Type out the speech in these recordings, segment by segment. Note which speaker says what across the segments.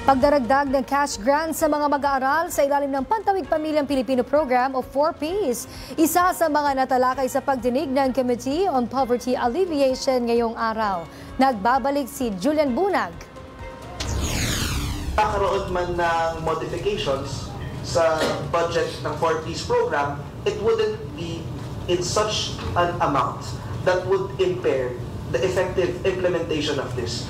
Speaker 1: Pagdaragdag ng cash grant sa mga mag-aaral sa ilalim ng Pantawid Pamilyang Pilipino Program o 4Ps, isa sa mga natalakay sa pagdinig ng Committee on Poverty Alleviation ngayong araw. Nagbabalik si Julian Bunag.
Speaker 2: Kakaroon man ng modifications sa budget ng 4Ps program, it wouldn't be in such an amount that would impair the effective implementation of this.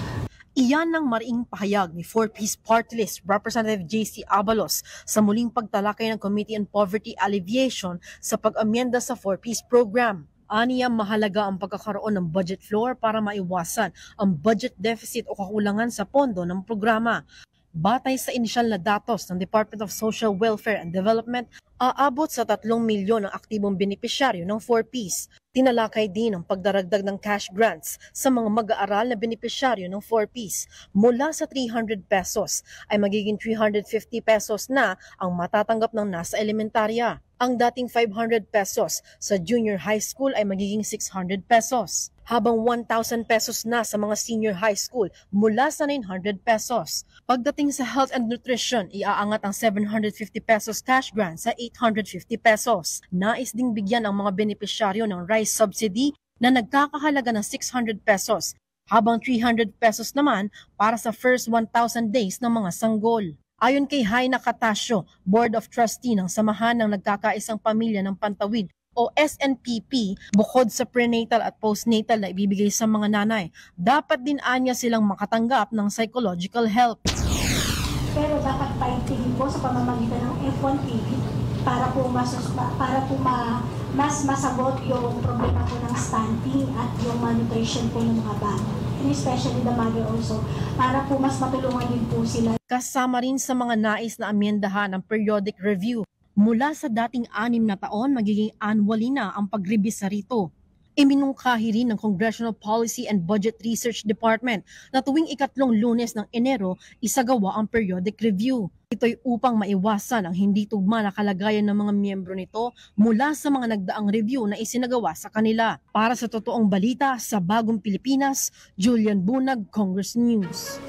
Speaker 3: Iyan ang mariing pahayag ni 4Ps Party List Representative JC Abalos sa muling pagtalakay ng Committee on Poverty Alleviation sa pag-amyenda sa 4Ps program. Aniya mahalaga ang pagkakaroon ng budget floor para maiwasan ang budget deficit o kakulangan sa pondo ng programa. Batay sa inisyal na datos ng Department of Social Welfare and Development, aabot sa 3 milyon ang aktibong benepisyaryo ng 4Ps. Tinalakay din ang pagdaragdag ng cash grants sa mga mag-aaral na benepisyaryo ng 4Ps. Mula sa 300 pesos ay magiging 350 pesos na ang matatanggap ng nasa elementarya. Ang dating 500 pesos sa junior high school ay magiging 600 pesos. Habang 1,000 pesos na sa mga senior high school mula sa 900 pesos. Pagdating sa health and nutrition, iaangat ang 750 pesos cash grant sa 850 pesos. Nais ding bigyan ang mga benepisyaryo ng rice subsidy na nagkakahalaga ng 600 pesos, habang 300 pesos naman para sa first 1,000 days ng mga sanggol. Ayon kay Haina Catasio, Board of Trustee ng Samahan ng Nagkakaisang Pamilya ng Pantawid o SNPP, bukod sa prenatal at postnatal na ibibigay sa mga nanay, dapat din anya silang makatanggap ng psychological help.
Speaker 4: Pero dapat paigtingin po sa pamamagitan ng F1PB para po mas masagot yung problema po ng stunting at yung malnutrition po ng mga bata. And especially the mother also, para po mas matulungan din po sila.
Speaker 3: Kasama rin sa mga nais na amyendahan ang periodic review. Mula sa dating 6 na taon, magiging annually na ang pagrebisa rito. Iminungkahi rin ng Congressional Policy and Budget Research Department na tuwing ikatlong Lunes ng Enero, isagawa ang periodic review. Ito'y upang maiwasan ang hindi tugma na kalagayan ng mga miyembro nito mula sa mga nagdaang review na isinagawa sa kanila. Para sa totoong balita sa Bagong Pilipinas, Julian Bunag, Congress News.